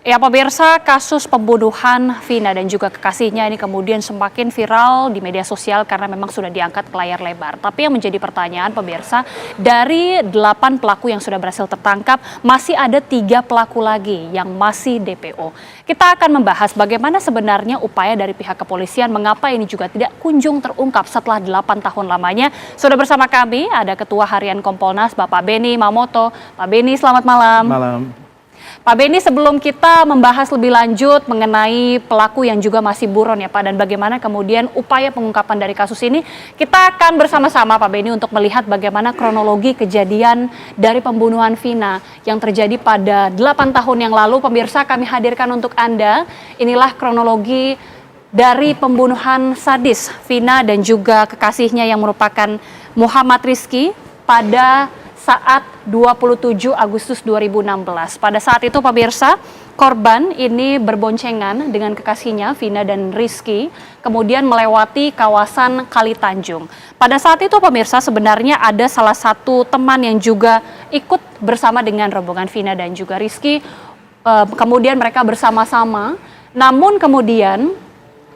Ya, pemirsa, kasus pembunuhan Vina dan juga kekasihnya ini kemudian semakin viral di media sosial karena memang sudah diangkat ke layar lebar. Tapi yang menjadi pertanyaan pemirsa, dari 8 pelaku yang sudah berhasil tertangkap, masih ada 3 pelaku lagi yang masih DPO. Kita akan membahas bagaimana sebenarnya upaya dari pihak kepolisian, mengapa ini juga tidak kunjung terungkap setelah 8 tahun lamanya. Sudah bersama kami ada Ketua Harian Kompolnas, Bapak Beni Mamoto. Pak Beni, selamat malam. Malam. Pak Beni, sebelum kita membahas lebih lanjut mengenai pelaku yang juga masih buron ya Pak, dan bagaimana kemudian upaya pengungkapan dari kasus ini, kita akan bersama-sama Pak Beni untuk melihat bagaimana kronologi kejadian dari pembunuhan Vina yang terjadi pada 8 tahun yang lalu. Pemirsa, kami hadirkan untuk Anda, inilah kronologi dari pembunuhan sadis Vina dan juga kekasihnya yang merupakan Muhammad Rizky pada saat 27 Agustus 2016. Pada saat itu pemirsa, korban ini berboncengan dengan kekasihnya Vina dan Rizky, kemudian melewati kawasan Kali Tanjung. Pada saat itu pemirsa, sebenarnya ada salah satu teman yang juga ikut bersama dengan rombongan Vina dan juga Rizky. Kemudian mereka bersama-sama, namun kemudian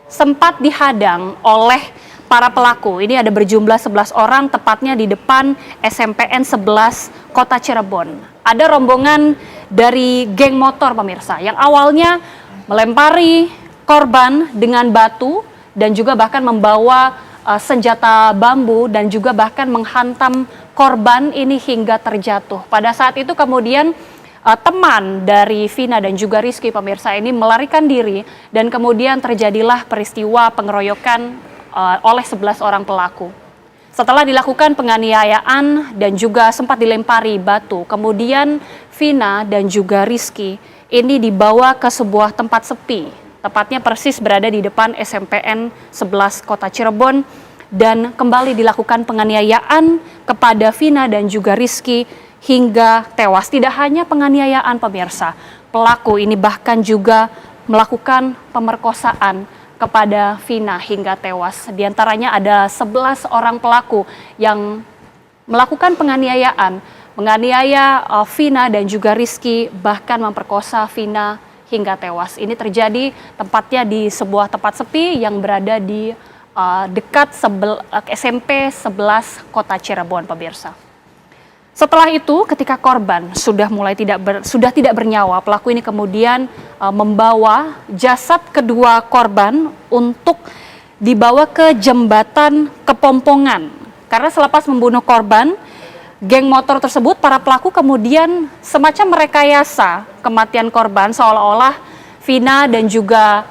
sempat dihadang oleh para pelaku. Ini ada berjumlah 11 orang, tepatnya di depan SMPN 11 Kota Cirebon. Ada rombongan dari geng motor pemirsa, yang awalnya melempari korban dengan batu dan juga bahkan membawa senjata bambu dan juga bahkan menghantam korban ini hingga terjatuh. Pada saat itu kemudian teman dari Vina dan juga Rizky pemirsa ini melarikan diri dan kemudian terjadilah peristiwa pengeroyokan oleh 11 orang pelaku. Setelah dilakukan penganiayaan dan juga sempat dilempari batu, kemudian Vina dan juga Rizky ini dibawa ke sebuah tempat sepi, tepatnya persis berada di depan SMPN 11 Kota Cirebon, dan kembali dilakukan penganiayaan kepada Vina dan juga Rizky hingga tewas. Tidak hanya penganiayaan pemirsa, pelaku ini bahkan juga melakukan pemerkosaan kepada Vina hingga tewas. Di antaranya ada 11 orang pelaku yang melakukan penganiayaan, menganiaya Vina dan juga Rizky, bahkan memperkosa Vina hingga tewas. Ini terjadi tempatnya di sebuah tempat sepi yang berada di dekat SMP 11 Kota Cirebon pemirsa. Setelah itu, ketika korban sudah tidak bernyawa, pelaku ini kemudian membawa jasad kedua korban untuk dibawa ke jembatan Kepompongan. Karena selepas membunuh korban, geng motor tersebut, para pelaku kemudian semacam merekayasa kematian korban seolah-olah Vina dan juga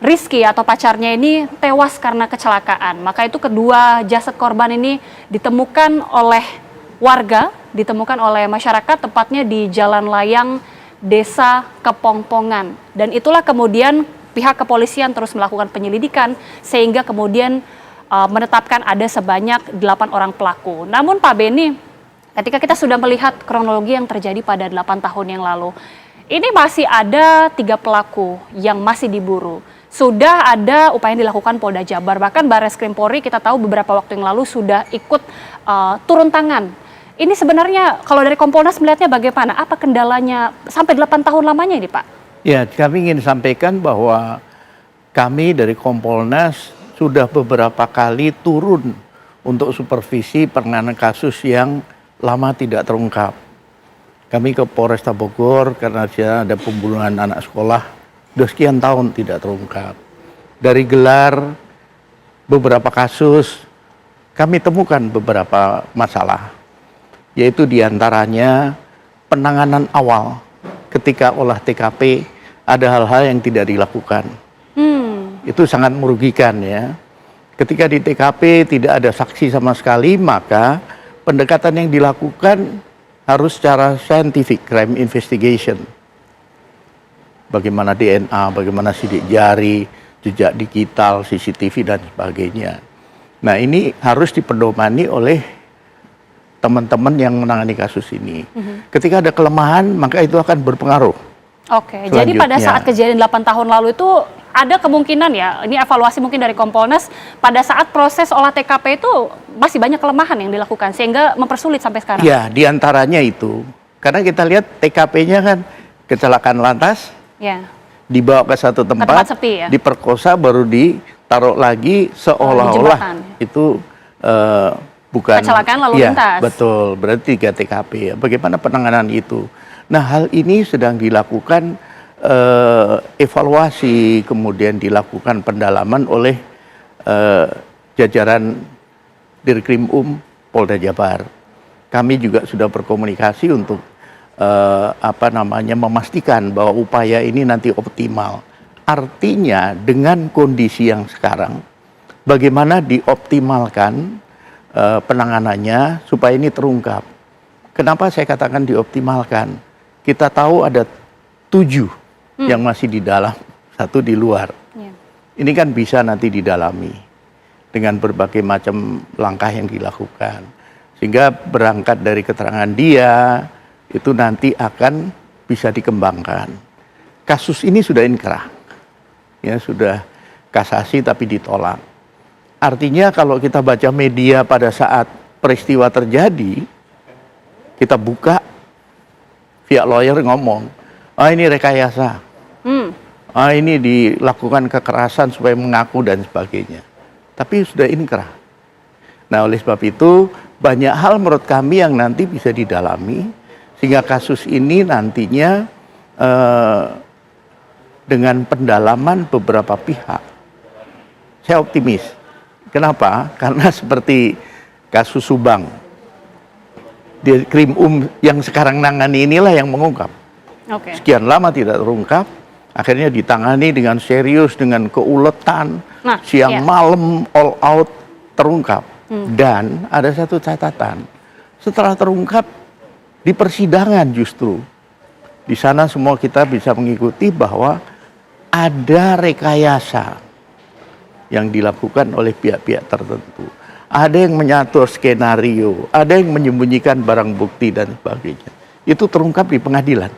Rizky atau pacarnya ini tewas karena kecelakaan. Maka itu kedua jasad korban ini ditemukan oleh warga, ditemukan oleh masyarakat, tepatnya di Jalan Layang, Desa Kepompongan. Dan itulah kemudian pihak kepolisian terus melakukan penyelidikan sehingga kemudian menetapkan ada sebanyak 8 orang pelaku. Namun Pak Beni, ketika kita sudah melihat kronologi yang terjadi pada 8 tahun yang lalu, ini masih ada 3 pelaku yang masih diburu. Sudah ada upaya yang dilakukan Polda Jabar, bahkan Barreskrim Polri kita tahu beberapa waktu yang lalu sudah ikut turun tangan. Ini sebenarnya kalau dari Kompolnas melihatnya bagaimana? Apa kendalanya sampai 8 tahun lamanya ini Pak? Ya, kami ingin sampaikan bahwa kami dari Kompolnas sudah beberapa kali turun untuk supervisi penanganan kasus yang lama tidak terungkap. Kami ke Polresta Bogor karena ada pembunuhan anak sekolah, sudah sekian tahun tidak terungkap. Dari gelar beberapa kasus, kami temukan beberapa masalah, yaitu diantaranya penanganan awal ketika olah TKP ada hal-hal yang tidak dilakukan. Itu sangat merugikan ya. Ketika di TKP tidak ada saksi sama sekali, maka pendekatan yang dilakukan harus secara scientific, crime investigation. Bagaimana DNA, bagaimana sidik jari, jejak digital, CCTV dan sebagainya. Nah ini harus dipedomani oleh teman-teman yang menangani kasus ini. Ketika ada kelemahan, maka itu akan berpengaruh. Oke, jadi pada saat kejadian 8 tahun lalu itu ada kemungkinan ya, ini evaluasi mungkin dari Kompolnas, pada saat proses olah TKP itu masih banyak kelemahan yang dilakukan sehingga mempersulit sampai sekarang. Ya, diantaranya itu. Karena kita lihat TKP-nya kan kecelakaan lantas, Ya. Dibawa ke satu Ke tempat tempat, sepi ya? diperkosa, baru ditaruh lagi seolah-olah jembatan. itu bukan Kecelakaan lalu ya, lintas. betul, berarti 3 TKP ya. Bagaimana penanganan itu? Nah, hal ini sedang dilakukan evaluasi, kemudian dilakukan pendalaman oleh jajaran Dirkrim Polda Jabar. Kami juga sudah berkomunikasi untuk memastikan bahwa upaya ini nanti optimal. Artinya dengan kondisi yang sekarang, bagaimana dioptimalkan penanganannya supaya ini terungkap. Kenapa saya katakan dioptimalkan? Kita tahu ada 7 yang masih di dalam, 1 di luar. Ya. Ini kan bisa nanti didalami dengan berbagai macam langkah yang dilakukan. Sehingga berangkat dari keterangan dia, itu nanti akan bisa dikembangkan. Kasus ini sudah inkrah, ya sudah kasasi tapi ditolak. Artinya kalau kita baca media pada saat peristiwa terjadi, kita buka, pihak lawyer ngomong, ini rekayasa, ini dilakukan kekerasan supaya mengaku dan sebagainya. Tapi sudah inkrah. Nah oleh sebab itu banyak hal menurut kami yang nanti bisa didalami, sehingga kasus ini nantinya dengan pendalaman beberapa pihak, saya optimis. Kenapa? Karena seperti kasus Subang, Dirkrim yang sekarang nangani inilah yang mengungkap. Oke. Sekian lama tidak terungkap, akhirnya ditangani dengan serius, dengan keuletan, siang malam all out terungkap. Dan ada satu catatan, setelah terungkap di persidangan justru di sana semua kita bisa mengikuti bahwa ada rekayasa yang dilakukan oleh pihak-pihak tertentu. Ada yang menyatur skenario, ada yang menyembunyikan barang bukti dan sebagainya. Itu terungkap di pengadilan.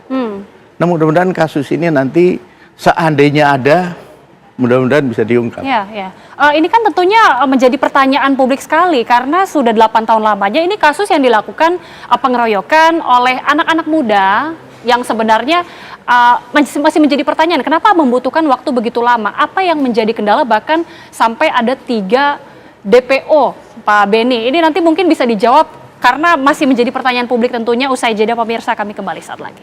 Nah mudah-mudahan kasus ini nanti seandainya ada, mudah-mudahan bisa diungkap. Ya, ya. Ini kan tentunya menjadi pertanyaan publik sekali karena sudah 8 tahun lamanya ini kasus yang dilakukan pengeroyokan oleh anak-anak muda yang sebenarnya masih menjadi pertanyaan kenapa membutuhkan waktu begitu lama? Apa yang menjadi kendala bahkan sampai ada 3 DPO, Pak Beni? Ini nanti mungkin bisa dijawab karena masih menjadi pertanyaan publik tentunya. Usai jeda pemirsa, kami kembali saat lagi.